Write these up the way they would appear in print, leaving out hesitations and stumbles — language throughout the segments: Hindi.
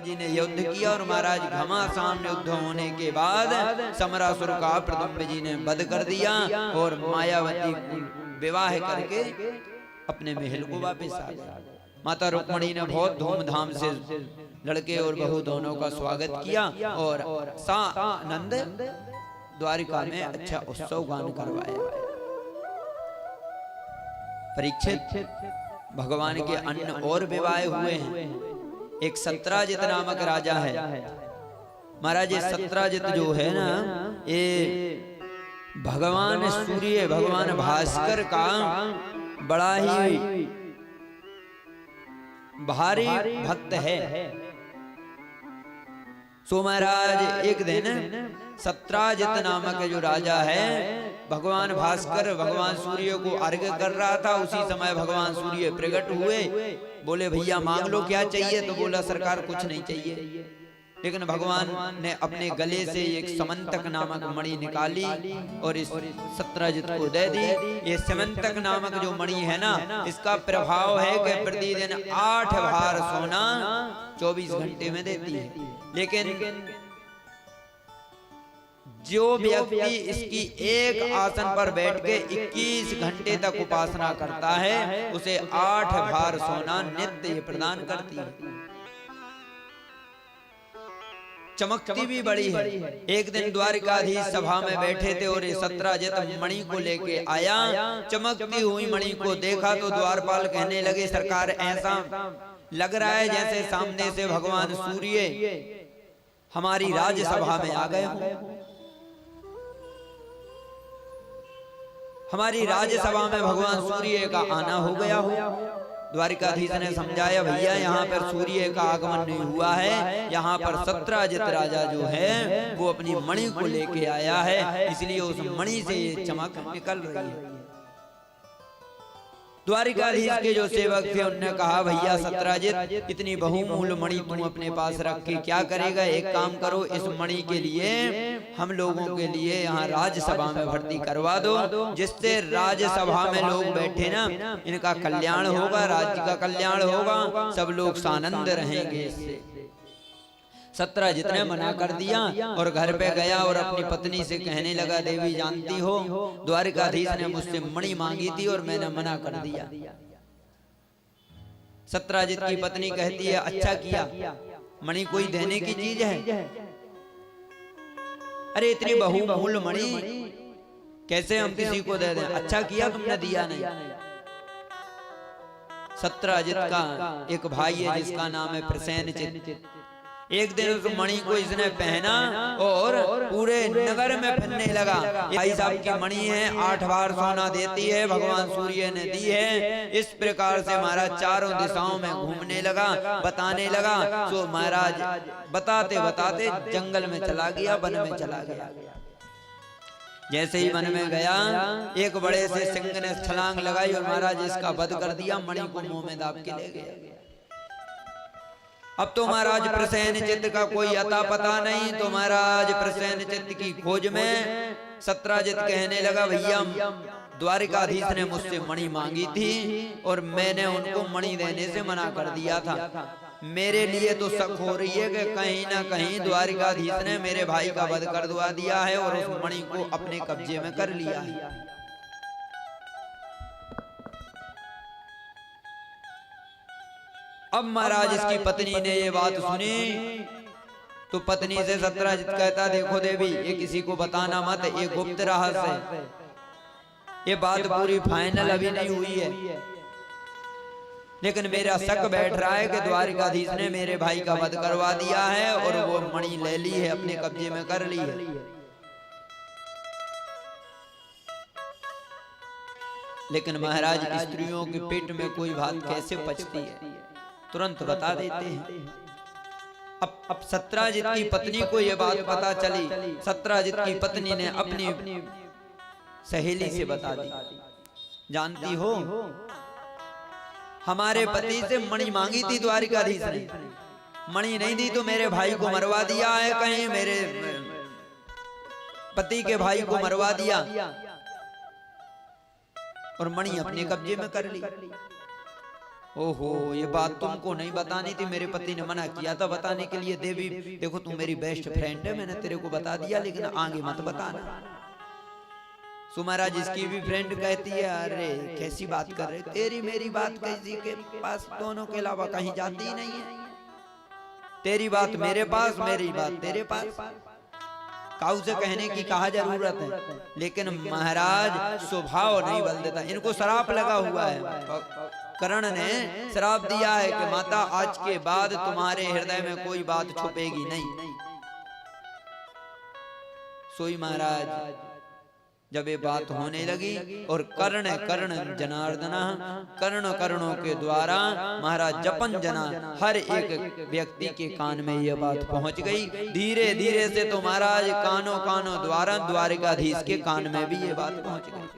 जी ने युद्ध किया और महाराज घमासान युद्ध होने के बाद समरासुर का प्रदुम्न जी ने वध कर दिया और मायावती विवाह करके अपने महल को वापस आ गए। माता रुक्मणी ने बहुत धूमधाम से लड़के और बहू दोनों का स्वागत किया और सानंद द्वारिका में अच्छा उत्सव गान करवाया। परीक्षित भगवान के अन्य और विवाह हुए हैं। एक सत्राजित नामक राजा है। महाराज ये सत्राजित जो है ना, ये भगवान सूर्य भगवान भास्कर का बड़ा ही भारी भक्त है। सो महाराज एक दिन सत्राजित नामक जो राजा है, भगवान भास्कर भगवान सूर्य को अर्घ्य कर रहा था। उसी समय भगवान सूर्य प्रकट हुए, बोले भैया मांग लो क्या चाहिए। तो बोला सरकार कुछ नहीं चाहिए। लेकिन भगवान ने अपने गले से एक समंतक नामक मणि निकाली और इस सत्राजित को दे दी। ये समंतक नामक जो मणि है ना, इसका प्रभाव है कि प्रतिदिन 8 भार सोना 24 घंटे में देती है। लेकिन जो व्यक्ति इसकी एक आसन पर बैठ के 21 घंटे तक उपासना करता है, उसे 8 भार सोना नित्य प्रदान करती है। चमकती भी बड़ी है। एक दिन द्वारिकाधीश सभा में बैठे थे और सत्राजित मणि को लेके आया। चमकती हुई मणि को देखा तो द्वारपाल कहने लगे सरकार ऐसा लग रहा है जैसे सामने से भगवान सूर्य हमारी राज्यसभा में आ गए हों। हमारी राज्यसभा में भगवान सूर्य का आना हो गया हो। द्वारिकाधीश ने समझाया भैया यहाँ पर सूर्य का आगमन नहीं हुआ है, यहाँ पर सत्राजित राजा जो है वो अपनी मणि को लेके आया है, इसलिए उस मणि से ये चमक निकल रही है। द्वारिकाधीश के जो सेवक थे उन्होंने कहा भैया सत्राजित इतनी बहुमूल्य मणि तुम अपने पास रख के क्या करेगा। एक काम करो, इस मणि के लिए हम लोगों के लिए यहाँ राज्यसभा में भर्ती करवा दो, जिससे राज्यसभा में लोग बैठे ना, इनका कल्याण होगा, राज्य का कल्याण होगा, सब लोग सानंद रहेंगे इससे। सत्राजित ने मना कर दिया और घर पे गया और अपनी पत्नी से कहने लगा देवी जानती हो द्वारिकाधीश ने मुझसे मणि मांगी थी और मैंने मना कर दिया। सत्राजित की पत्नी कहती है अच्छा किया, मणि कोई देने की चीज है। अरे इतनी बहुमूल्य मणि कैसे हम किसी को दे दें, अच्छा किया तुमने दिया नहीं। सत्राजित का एक भाई है जिसका नाम है प्रसेनजित। एक दिन उस मणि को इसने पहना और पूरे नगर में फिरने लगा। भाई साहब की मणि है, 8 बार सोना देती है, भगवान सूर्य ने दी है। इस प्रकार से महाराज चारों दिशाओं में घूमने लगा, बताने लगा। तो महाराज बताते बताते जंगल में चला गया, वन में चला गया। जैसे ही वन में गया एक बड़े से सिंह ने छलांग लगाई और महाराज इसका वध कर दिया, मणि को मुंह में दाब के ले गया। अब तो महाराज प्रसेनजित का कोई अता पता नहीं। तो महाराज प्रसेनजित की खोज में सत्राजित कहने लगा भैया द्वारिकाधीश ने मुझसे मणि मांगी थी और मैंने उनको मणि देने से मना कर दिया था। मेरे लिए तो शक हो रही है कि कहीं ना कहीं द्वारिकाधीश ने मेरे भाई का वध कर दिया है और उस मणि को अपने कब्जे में कर लिया है। अब महाराज इसकी पत्नी ने ये बात सुनी तो पत्नी से सत्राजित कहता देखो देवी ये किसी को बताना मत, ये गुप्त रहस्य है, ये बात पूरी फाइनल अभी नहीं हुई है। लेकिन मेरा शक बैठ रहा है कि द्वारिकाधीश ने मेरे भाई का वध करवा दिया है और वो मणि ले ली है, अपने कब्जे में कर ली है। लेकिन महाराज स्त्रियों के पेट में कोई बात कैसे पचती है, तुरंत बता देते हैं। अब सत्राजित की पत्नी को यह बात पता चली। सत्राजित की पत्नी ने अपनी सहेली से बता दी, जानती हो हमारे पति से मणि मांगी थी द्वारिकाधीश ने, मणि नहीं दी तो मेरे भाई को मरवा दिया है, कहीं मेरे पति के भाई को मरवा दिया और मणि अपने कब्जे में कर ली। ओहो, ये बात तुमको नहीं बतानी थी, मेरे पति ने मना किया था बताने के लिए। देवी देखो तू मेरी बेस्ट फ्रेंड है, मैंने तेरे को बता दिया, लेकिन आगे मत बताना। सुमहाराज इसकी भी फ्रेंड कहती है, अरे कैसी बात कर रहे, तेरी मेरी बात किसी के पास दोनों के अलावा कहीं जाती ही नहीं है। तेरी बात मेरे पास, मेरी बात तेरे पास, काऊ से कहने की कहा जरूरत है। लेकिन महाराज स्वभाव नहीं बदल देता, इनको श्राप लगा हुआ है। कर्ण ने श्राप दिया है कि माता आज के बाद तुम्हारे हृदय में कोई बात छुपेगी नहीं। सोई महाराज जब ये बात होने लगी और कर्ण जनार्दन कर्ण कर्णों के द्वारा महाराज जपन जना हर एक व्यक्ति के कान में यह बात पहुंच गई। धीरे धीरे से तो महाराज कानों द्वारा द्वारिकाधीश के कान में भी ये बात पहुंच गई।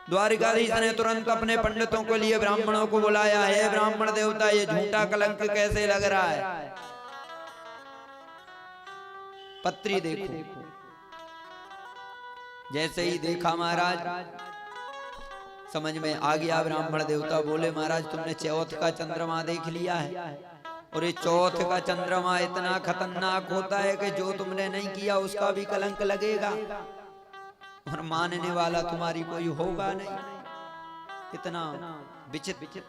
द्वारिकाधीश ने तुरंत अपने पंडितों को लिए ब्राह्मणों को बुलाया, है ब्राह्मण देवता ये झूठा कलंक कैसे लग रहा है, पत्री देखो। जैसे ही देखा महाराज समझ में आ गया। ब्राह्मण देवता बोले, महाराज तुमने चौथ का चंद्रमा देख लिया है, और ये चौथ का चंद्रमा इतना खतरनाक होता है कि जो तुमने नहीं किया उसका भी कलंक लगेगा, और मानने वाला तुम्हारी कोई होगा नहीं। इतना विचित्र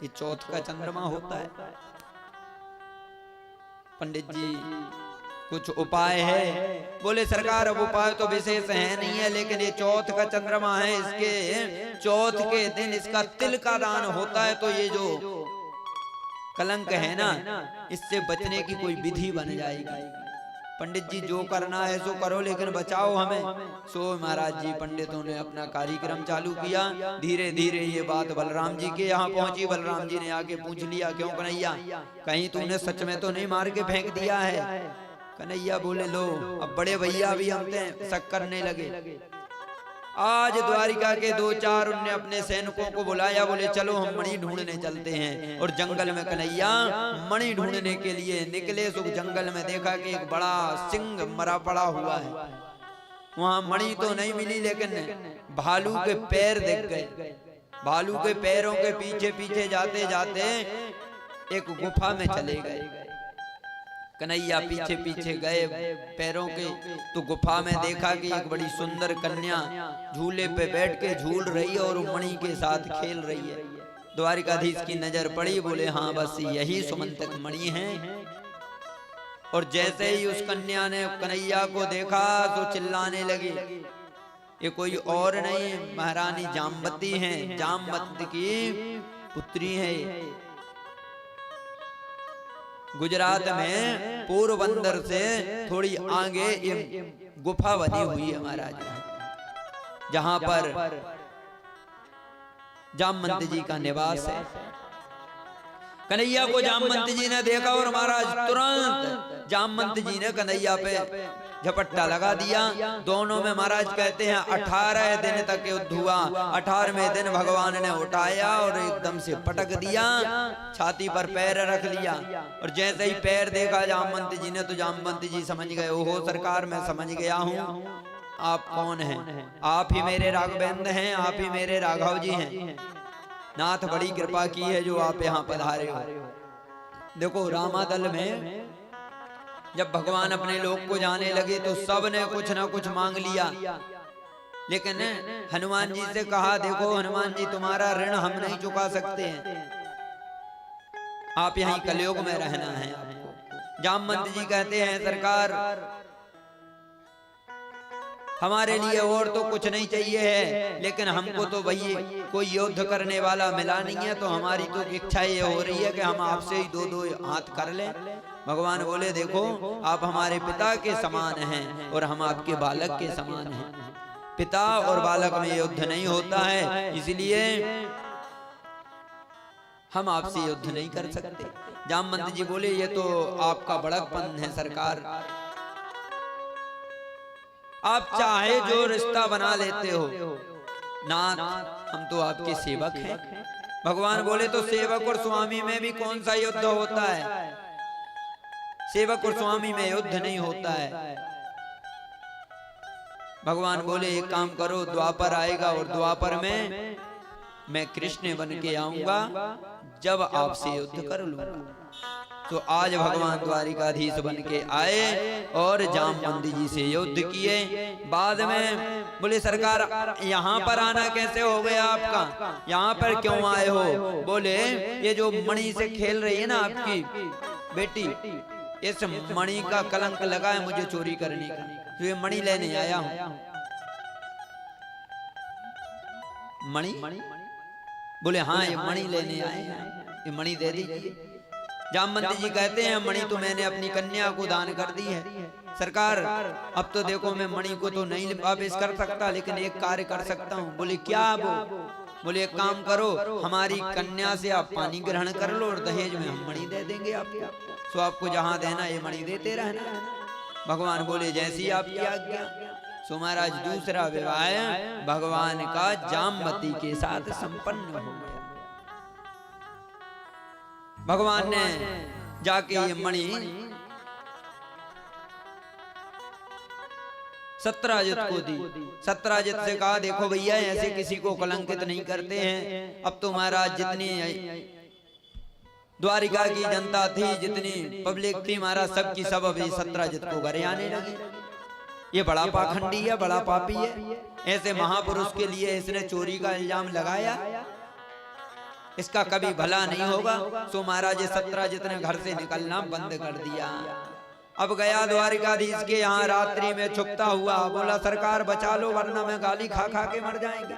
ये चौथ का चंद्रमा होता है। पंडित जी कुछ उपाय है? बोले सरकार अब उपाय तो विशेष है नहीं है, लेकिन ये चौथ का चंद्रमा है, इसके चौथ के दिन इसका तिल का दान होता है, तो ये जो कलंक है ना इससे बचने की कोई विधि बन जाएगी। पंडित जी जो करना है सो करो, लेकिन बचाओ हमें। सो महाराज जी पंडितों ने अपना कार्यक्रम चालू किया। धीरे धीरे ये बात बलराम जी के यहाँ पहुंची। बलराम जी ने आके पूछ लिया, क्यों कन्हैया कहीं तूने सच में तो नहीं मार के फेंक दिया है? कन्हैया बोले, लो अब बड़े भैया भी हमसे शक करने लगे। आज द्वारिका के 2-4 उनने अपने सैनिकों को बुलाया, बोले चलो हम मणि ढूंढने चलते हैं। और जंगल में कन्हैया मणि ढूंढने के लिए निकले। सो जंगल में देखा कि एक बड़ा सिंह मरा पड़ा हुआ है। वहां मणि तो नहीं मिली, लेकिन भालू के पैर दिख गए। भालू के पैरों के पीछे पीछे जाते जाते एक गुफा में चले गए। कन्हैया पीछे पीछे गए पैरों के, तो गुफा में देखा कि एक बड़ी सुंदर कन्या झूले पे बैठ के झूल रही है और मणि के साथ खेल रही है। द्वारिकाधीश की नजर पड़ी, बोले हाँ बस यही सुमंतक मणि है। और जैसे ही उस कन्या ने कन्हैया को देखा तो चिल्लाने लगी, ये कोई और नहीं महारानी जामवती हैं, जामवंत की पुत्री है। गुजरात में पोरबंदर से थोड़ी आगे गुफा बनी हुई है महाराज, जहां पर जामवंत जी का निवास है। कन्हैया को जामवंत जी ने देखा और महाराज तुरंत जामवंत जी ने कन्हैया पे झपट्टा लगा दिया। दोनों में महाराज कहते हैं 18 दिन तक युद्ध हुआ। 18वें दिन भगवान ने उठाया और एकदम से पटक दिया, छाती पर पैर रख लिया। और जैसे ही पैर देखा जामवंत जी ने, तो जामवंत जी समझ गए, ओहो सरकार मैं समझ गया हूँ, आप कौन हैं? आप ही मेरे राघवेंद्र हैं, आप ही मेरे राघव जी हैं। नाथ बड़ी कृपा की है जो आप यहाँ पधारे हो। देखो रामादल में जब भगवान अपने लोक को जाने लगे तो सब ने कुछ ना कुछ मांग लिया, लेकिन हनुमान जी से कहा, देखो हनुमान जी तुम्हारा ऋण हम नहीं चुका सकते हैं, आप यहीं कलयुग में रहना है आपको। जामवंत जी कहते हैं सरकार हमारे लिए और तो कुछ नहीं चाहिए है, लेकिन हमको तो भई कोई युद्ध करने वाला मिला नहीं है, तो हमारी तो इच्छा ये हो रही है कि हम आपसे ही 2-2 हाथ कर लें। भगवान बोले देखो आप हमारे पिता के समान हैं और हम आपके बालक के समान हैं। पिता और बालक में युद्ध नहीं होता है, इसलिए हम आपसे युद्ध नहीं कर सकते। जामवंत जी बोले ये तो आपका बड़कपन है सरकार, आप चाहे जो रिश्ता बना लेते हो, नाथ हम तो आपके सेवक हैं। भगवान बोले तो सेवक और स्वामी में भी कौन सा युद्ध होता है? सेवक और स्वामी में युद्ध नहीं होता है। भगवान बोले एक काम करो, द्वापर आएगा और द्वापर में मैं कृष्ण बन के आऊंगा जब आपसे युद्ध कर लूंगा। तो आज भगवान द्वारिकाधीश बन के आए और जामवंत जी से युद्ध किए। बाद में बोले सरकार यहाँ पर आना कैसे हो गया आपका, यहाँ पर क्यों आए हो? बोले ये जो मणि से खेल रही है ना आपकी बेटी, इस मणि का कलंक लगा है मुझे चोरी करने का, तो ये मणि लेने आया हूं। मणि? बोले हाँ ये मणि लेने आए हैं, ये मणि दे दीजिए। जामवंत जी कहते हैं मणि तो मैंने अपनी कन्या को दान कर दी है सरकार, अब तो देखो मैं मणि को तो नहीं वापस कर सकता, लेकिन एक कार्य कर सकता हूँ। बोले क्या? वो बोले एक काम करो, हमारी कन्या से आप पानी ग्रहण कर लो और दहेज में हम मणि दे देंगे आपको, तो आपको जहाँ देना ये मणि देते रहना। भगवान बोले जैसी आपकी आज्ञा। सो महाराज दूसरा विवाह भगवान का जामवती के साथ संपन्न हो गया। भगवान ने जाके ये मणि सत्राजित को दी। सत्राजित से कहा देखो भैया ऐसे किसी को कलंकित नहीं करते हैं। अब तो महाराज जितनी द्वारिका की जनता थी, जितनी पब्लिक थी महाराज, सबकी सब अभी सत्राजित को घरे आने लगी। ये बड़ा पाखंडी है, बड़ा पापी है, ऐसे महापुरुष के लिए इसने चोरी का इल्जाम लगाया, इसका कभी भला नहीं होगा। सो महाराज सत्राजित ने घर से निकलना बंद कर दिया। अब गया द्वारिकाधीश के यहाँ रात्रि में छुपता हुआ, बोला सरकार बचा लो वरना मैं गाली खा खा के मर जाएंगे।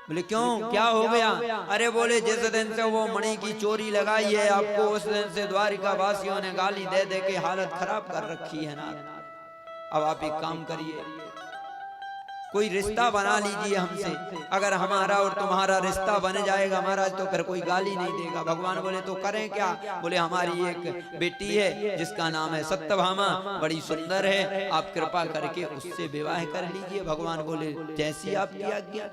बोले क्यों, क्या हो गया? अरे बोले जिस दिन से वो मणि की चोरी लगाई है आपको, उस दिन से द्वारिका वासियों ने गाली दे दे के हालत खराब कर रखी है ना। अब आप एक काम करिए, कोई रिश्ता बना लीजिए हमसे, अगर हमारा और तुम्हारा रिश्ता बन जाएगा महाराज तो फिर कोई गाली नहीं देगा। भगवान बोले तो करें क्या? बोले हमारी एक बेटी है जिसका नाम है सत्यभामा, बड़ी सुंदर है, आप कृपा करके उससे विवाह कर लीजिए। भगवान बोले जैसी आपकी आज्ञा।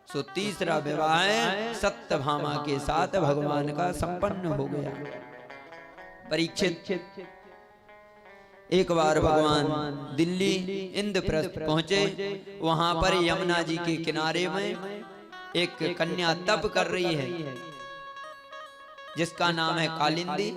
सो तीसरा विवाह सत्यभामा के साथ भगवान का संपन्न हो गया। परीक्षित एक बार भगवान दिल्ली इंद्रप्रस्थ पहुंचे, वहां पर यमुना जी के किनारे में एक कन्या तप कर रही है जिसका नाम है कालिंदी।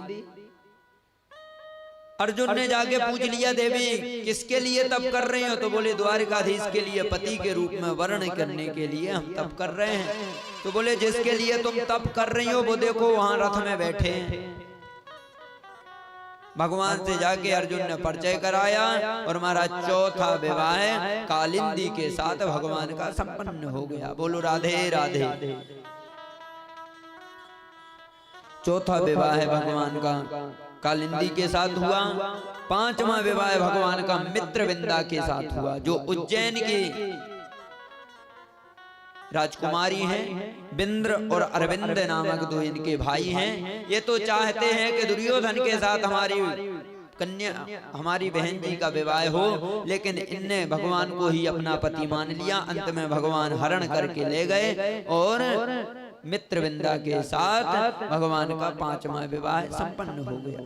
अर्जुन ने जाके पूछ लिया देवी किसके लिए तप कर रही हो? तो बोले द्वारिकाधीश के लिए पति के रूप में वर्ण करने के लिए हम तप कर रहे हैं। तो बोले जिसके लिए तुम तप कर रही हो वो देखो वहां रथ में बैठे हैं। भगवान से जाके अर्जुन ने परिचय कराया और महाराज चौथा विवाह कालिंदी के साथ भगवान का संपन्न हो गया। बोलो राधे राधे। चौथा विवाह भगवान का कालिंदी के साथ हुआ। पांचवा विवाह भगवान का मित्रविंदा के साथ हुआ, जो उज्जैन की राजकुमारी हैं। बिंद्र और अरविंद नामक दो इनके भाई हैं। ये तो चाहते हैं कि दुर्योधन के साथ हमारी कन्या, हमारी बहन जी का विवाह हो, लेकिन इनने भगवान को ही अपना पति मान लिया। अंत में भगवान हरण करके ले गए और मित्रविंदा के साथ भगवान का पांचवा विवाह संपन्न हो गया।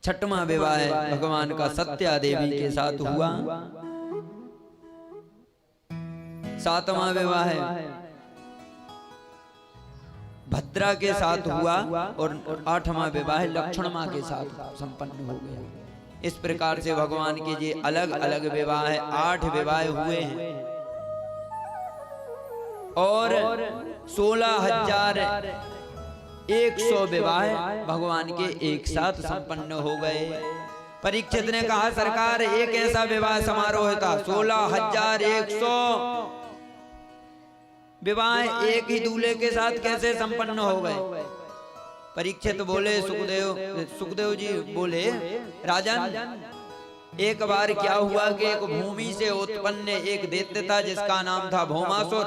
छठवां विवाह भगवान का सत्या देवी के साथ हुआ। सातवां विवाह भद्रा के साथ हुआ और आठवां विवाह लक्ष्मण मां के साथ संपन्न हो गया। इस प्रकार से भगवान के ये अलग अलग विवाह 8 विवाह हुए हैं और 16,100 विवाह भगवान के एक साथ संपन्न हो गए। परीक्षित ने कहा सरकार एक ऐसा विवाह समारोह था, 16,100 विवाह एक ही दूल्हे के साथ कैसे संपन्न हो गए? परीक्षित बोले सुखदेव जी बोले राजन, एक बार क्या हुआ कि एक भूमि से उत्पन्न एक दैत्य था जिसका नाम था भौमासुर।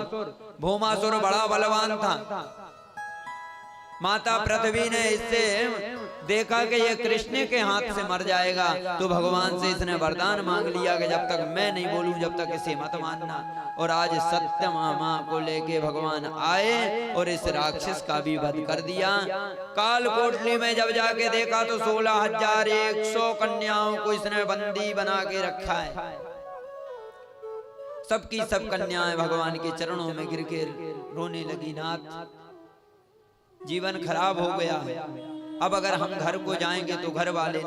भौमासुर बड़ा बलवान था। माता पृथ्वी ने इससे देखा कि ये कृष्ण के हाथ से मर जाएगा, तो भगवान से इसने वरदान मांग लिया कि जब तक मैं नहीं बोलूं जब तक इसे मत मानना। और आज सत्यभामा को लेके भगवान आए और इस राक्षस का भी वध कर दिया। काल कोठरी में जब जाके देखा तो 16,100 कन्याओं को इसने बंदी बना के रखा है। सबकी सब कन्याएं भगवान के चरणों में गिर के रोने लगी। नाथ, जीवन खराब हो गया, अब अगर हम घर को जाएंगे तो घर वाले